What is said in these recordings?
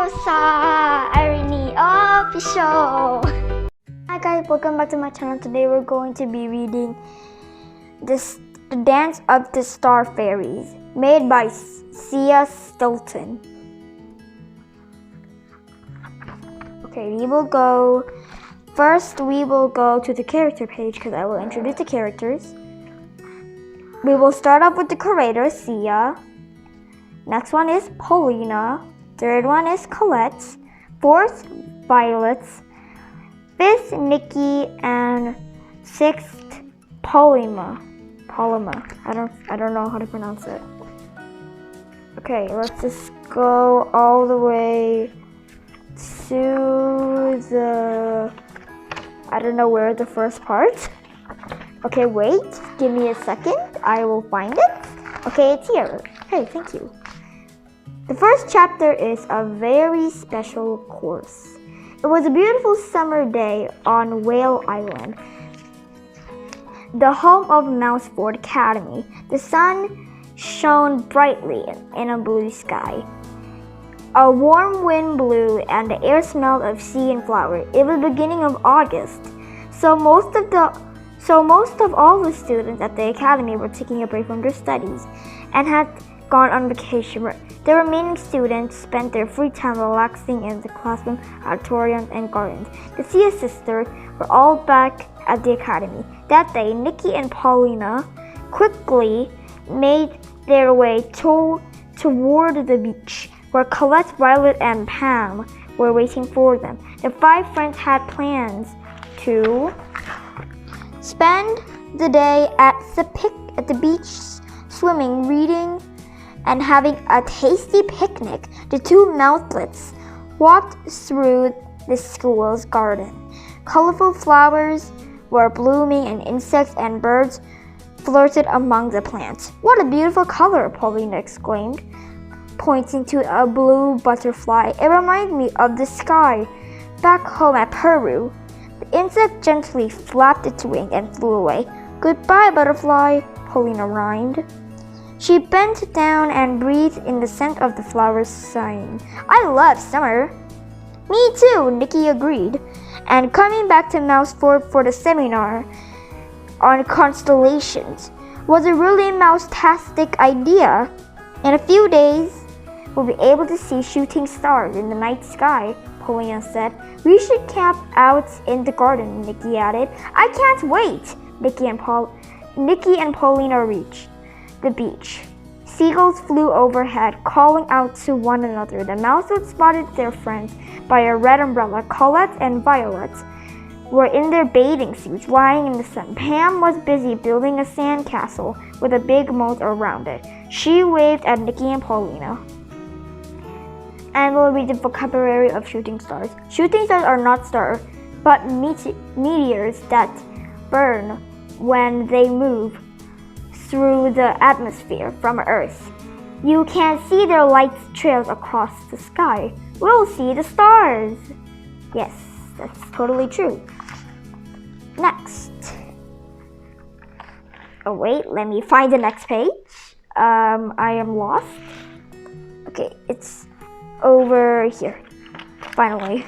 sa Irony Official! Hi guys, welcome back to my channel. Today we're going to be reading The Dance of the Star Fairies, made by Sia Stolten. Okay, we will go to the character page because I will introduce the characters. We will start off with the creator, Sia. Next one is Paulina. Third one is Colette. Fourth, Violet. Fifth, Nikki, and sixth, Polima. I don't know how to pronounce it. Okay, let's just go all the way to the, I don't know where the first part. Okay, wait, give me a second. I will find it. Okay, it's here. Okay, thank you. The first chapter is a very special course. It was a beautiful summer day on Whale Island, the home of Mouseford Academy. The sun shone brightly in a blue sky. A warm wind blew and the air smelled of sea and flower. It was the beginning of August, so most of all the students at the academy were taking a break from their studies and had gone on vacation. The remaining students spent their free time relaxing in the classroom, auditoriums, and gardens. The Sia sisters were all back at the academy. That day, Nikki and Paulina quickly made their way toward the beach, where Colette, Violet, and Pam were waiting for them. The five friends had plans to spend the day at the beach, swimming, reading, and having a tasty picnic. The two mouthlets walked through the school's garden. Colorful flowers were blooming and insects and birds flirted among the plants. "What a beautiful color," Paulina exclaimed, pointing to a blue butterfly. "It reminds me of the sky back home at Peru." The insect gently flapped its wing and flew away. "Goodbye, butterfly," Paulina rhymed. She bent down and breathed in the scent of the flowers, sighing, "I love summer." "Me too," Nikki agreed. And coming back to Mouseford for the seminar on constellations was a really mouse-tastic idea. In a few days, we'll be able to see shooting stars in the night sky, Paulina said. "We should camp out in the garden," Nikki added. "I can't wait." Nikki and Paulina reached the beach. Seagulls flew overhead, calling out to one another. The mousefoots spotted their friends by a red umbrella. Colette and Violet were in their bathing suits, lying in the sun. Pam was busy building a sand castle with a big moat around it. She waved at Nikki and Paulina. And we'll read the vocabulary of shooting stars. Shooting stars are not stars, but meteors that burn when they move through the atmosphere from Earth. You can see their light trails across the sky. We'll see the stars. Yes, that's totally true. Next. Oh wait, let me find the next page. I am lost. Okay, it's over here. Finally.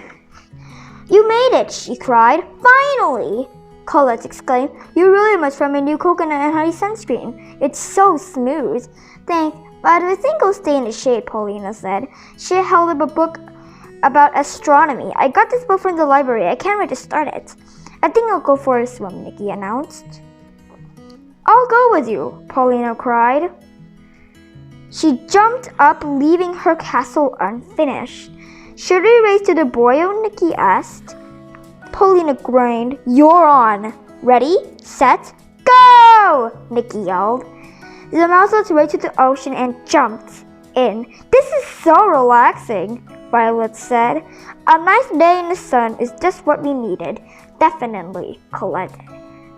"You made it," she cried. "Finally!" Colette exclaimed. "You really must try my new coconut and honey sunscreen. It's so smooth." "Thanks, but I think I'll stay in the shade," Paulina said. She held up a book about astronomy. "I got this book from the library. I can't wait to start it." "I think I'll go for a swim," Nikki announced. "I'll go with you," Paulina cried. She jumped up, leaving her castle unfinished. "Should we race to the boyo?" Nikki asked. Paulina groaned. "You're on." "Ready, set, go!" Nikki yelled. The mousefoots raced to the ocean and jumped in. "This is so relaxing," Violet said. "A nice day in the sun is just what we needed." "Definitely," Colette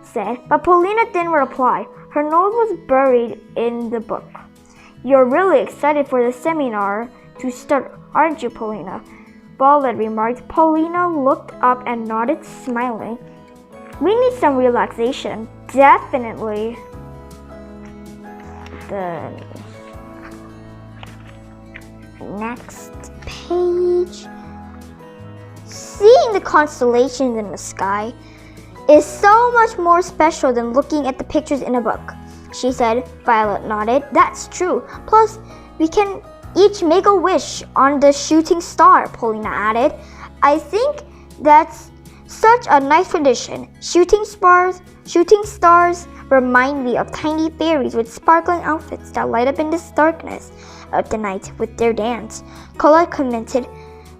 said. But Paulina didn't reply. Her nose was buried in the book. "You're really excited for the seminar to start, aren't you, Paulina?" Violet remarked. Paulina looked up and nodded, smiling. "We need some relaxation." "Definitely." Then Next page. Seeing the constellations in the sky is so much more special than looking at the pictures in a book, she said. Violet nodded. That's true. Plus, we can each make a wish on the shooting star, Paulina added. I think that's such a nice tradition. Shooting stars remind me of tiny fairies with sparkling outfits that light up in the darkness of the night with their dance. Colette commented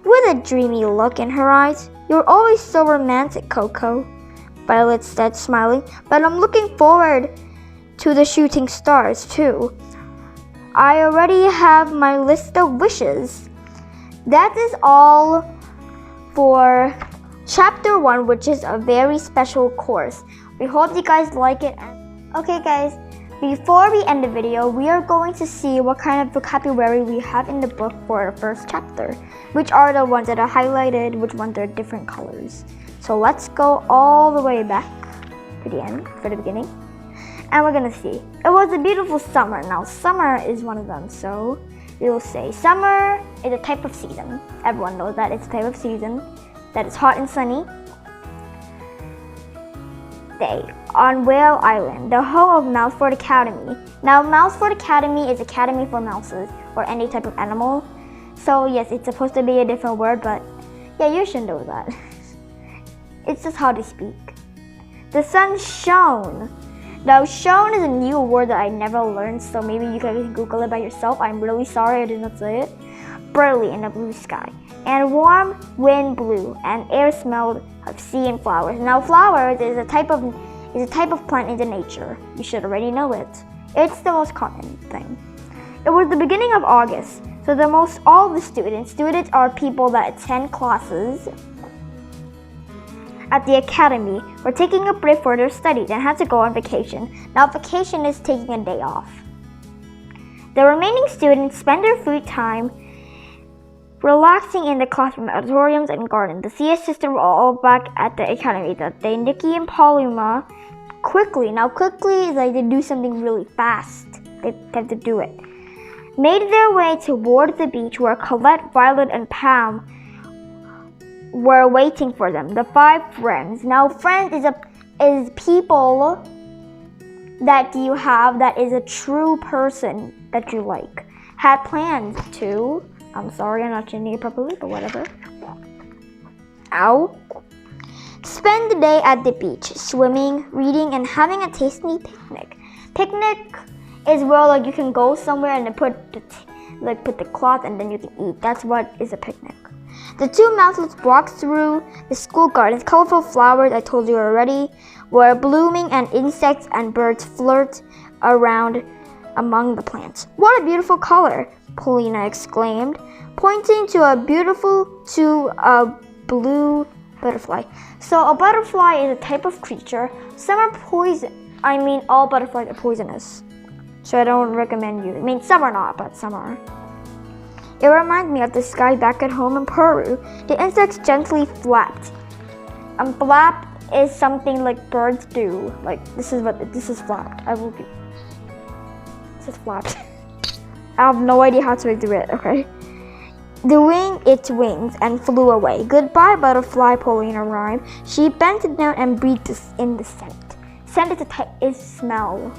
with a dreamy look in her eyes. You're always so romantic, Coco, Violet said, smiling. But I'm looking forward to the shooting stars, too. I already have my list of wishes. That is all for Chapter 1, which is a very special course. We hope you guys like it. Okay guys, before we end the video, we are going to see what kind of vocabulary we have in the book for the first chapter, which are the ones that are highlighted, which ones are different colors. So let's go all the way back to the end, for the beginning. And we're gonna see. It was a beautiful summer. Now summer is one of them, so we will say summer is a type of season. Everyone knows that it's a type of season that is hot and sunny. Day on Whale Island, the home of Mouseford Academy. Now Mouseford Academy is academy for mouses or any type of animal. So yes, it's supposed to be a different word, but yeah, you should know that. It's just how they speak. The sun shone. Now shone is a new word that I never learned, so maybe you can Google it by yourself. I'm really sorry I did not say it. Brightly in the blue sky, and warm wind blew, and air smelled of sea and flowers. Now flowers is a type of plant in the nature. You should already know it. It's the most common thing. It was the beginning of August, so all the students are people that attend classes at the academy were taking a break for their studies and had to go on vacation. Now vacation is taking a day off. The remaining students spend their free time relaxing in the classroom, auditoriums, and garden. The CS sisters were all back at the academy that day. Nikki and Paulina quickly is like they do something really fast. They have to do it. Made their way toward the beach where Colette, Violet, and Pam were waiting for them. The 5 friends. Now friends is people that you have that is a true person that you like. Had plans to. I'm sorry, I'm not changing it properly, but whatever. Ow. Spend the day at the beach, swimming, reading, and having a tasty picnic. Picnic is where like you can go somewhere and then put the cloth and then you can eat. That's what is a picnic. The 2 mouselets walked through the school gardens. Colorful flowers, I told you already, were blooming, and insects and birds flirt around among the plants. What a beautiful color, Paulina exclaimed, pointing to a blue butterfly. So a butterfly is a type of creature. Some are all butterflies are poisonous. So I don't recommend you. Some are not, but some are. It reminds me of the sky back at home in Peru. The insects gently flapped. Flap is something like birds do. Like this is flapped. This is flapped. I have no idea how to do it, okay? The wing its wings and flew away. Goodbye, butterfly, Paulina rhymed. She bent down and breathed in the scent. Scent is smell.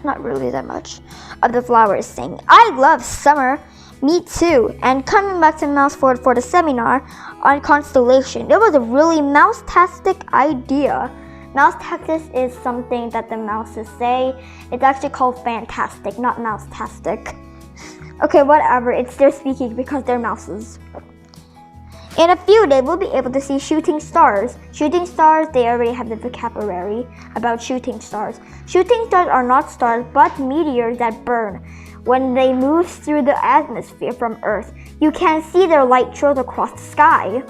Not really that much of the flowers saying, I love summer. Me too. And coming back to Mouseford for the seminar on constellation, it was a really mouse-tastic idea. Mouse-tastic is something that the mouses say. It's actually called fantastic, not mouse-tastic. Okay, whatever. It's their speaking because they're mouses. In a few days, we'll be able to see shooting stars. Shooting stars, they already have the vocabulary about shooting stars. Shooting stars are not stars, but meteors that burn when they move through the atmosphere from Earth. You can see their light trails across the sky.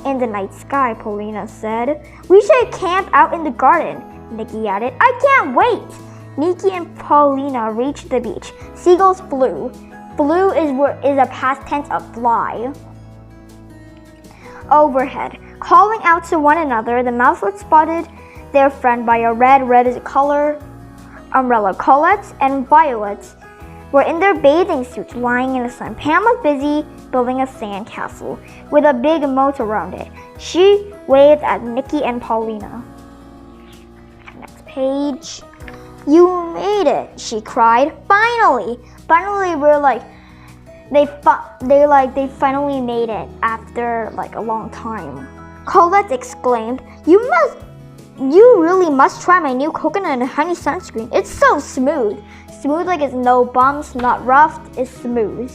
In the night sky, Paulina said. We should camp out in the garden, Nikki added. I can't wait! Nikki and Paulina reached the beach. Seagulls flew. Flew is a past tense of fly. Overhead, calling out to one another, the mouselets spotted their friend by a red is a color umbrella. Colette and Violet were in their bathing suits lying in the sun. Pam was busy building a sand castle with a big moat around it. She waved at Nikki and Paulina. Next page. You made it, she cried. Finally! Finally, they finally made it after a long time. Colette exclaimed, You really must try my new coconut and honey sunscreen. It's so smooth. Smooth like it's no bumps, not rough, it's smooth.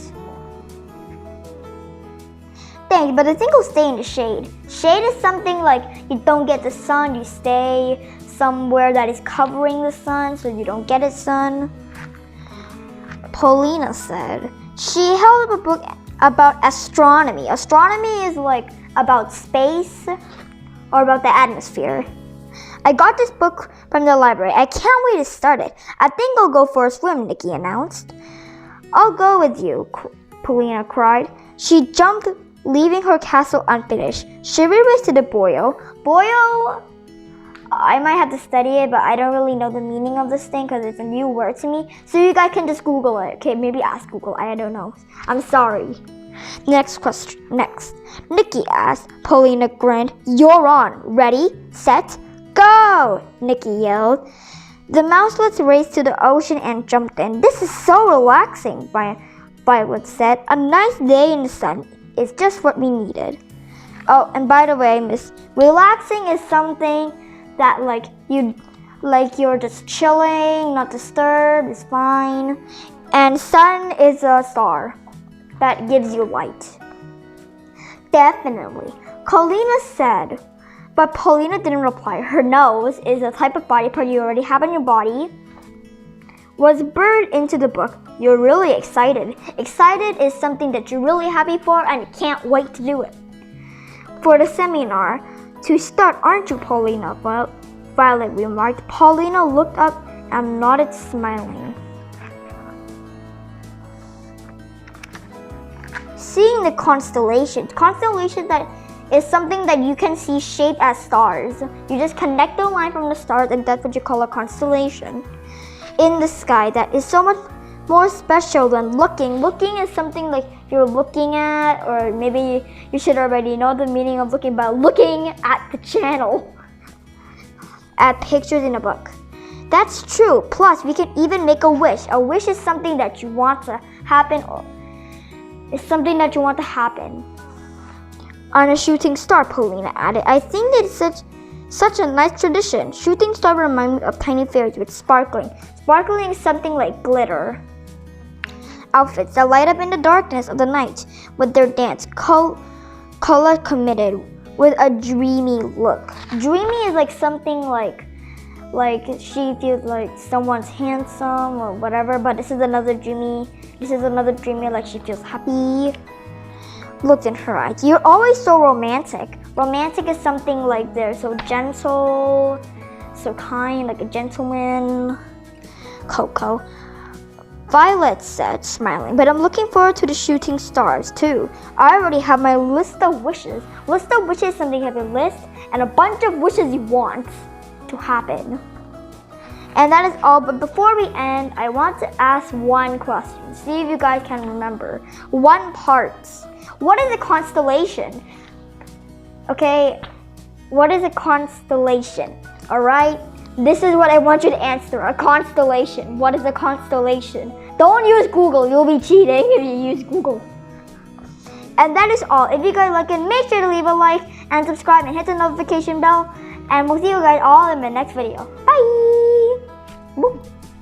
Thanks, but I think I'll stay in the shade. Shade is something like you don't get the sun, you stay somewhere that is covering the sun so you don't get it sun. Paulina said. She held up a book about astronomy. Astronomy is about space or about the atmosphere. I got this book from the library. I can't wait to start it. I think I'll go for a swim, Nikki announced. I'll go with you, Paulina cried. She jumped, leaving her castle unfinished. She raced to the boyo. Boyo, I might have to study it, but I don't really know the meaning of this thing because it's a new word to me. So you guys can just Google it. Okay, maybe ask Google. I don't know. I'm sorry. Next question. Next. Nikki asked. Paulina grinned. You're on. Ready, set, go! Nikki yelled. The mouselets raced to the ocean and jumped in. This is so relaxing, Violet said. A nice day in the sun is just what we needed. Oh, and by the way, miss, relaxing is something that you're just chilling, not disturbed, is fine. And sun is a star that gives you light. Definitely. Paulina said, but Paulina didn't reply. Her nose is a type of body part you already have on your body. Was buried into the book. You're really excited. Excited is something that you're really happy for and you can't wait to do it. For the seminar to start, aren't you, Paulina? Violet remarked. Paulina looked up and nodded, smiling. Seeing the constellations. Constellations that is something that you can see shaped as stars. You just connect the line from the stars and that's what you call a constellation. In the sky that is so much more special than looking. Looking is something like you're looking at, or maybe you should already know the meaning of looking by looking at the channel. At pictures in a book. That's true. Plus, we can even make a wish. A wish is something that you want to happen, or it's something that you want to happen. On a shooting star, Paulina added. I think it's such a nice tradition. Shooting star remind me of tiny fairies with sparkling. Sparkling is something like glitter. Outfits that light up in the darkness of the night with their dance. Color committed with a dreamy look. Dreamy is like something like she feels like someone's handsome or whatever, but this is another dreamy like she feels happy. Looked in her eyes. You're always so romantic. Romantic is something like they're so gentle, so kind, like a gentleman. Coco. Violet said, smiling, but I'm looking forward to the shooting stars too. I already have my list of wishes. List of wishes is something you have a list and a bunch of wishes you want to happen. And that is all, but before we end, I want to ask one question. See if you guys can remember. One part. What is a constellation? Okay, what is a constellation? Alright? This is what I want you to answer. A constellation. What is a constellation? Don't use Google. You'll be cheating if you use Google. And that is all. If you guys like it, make sure to leave a like and subscribe and hit the notification bell. And we'll see you guys all in the next video. Bye! Woo.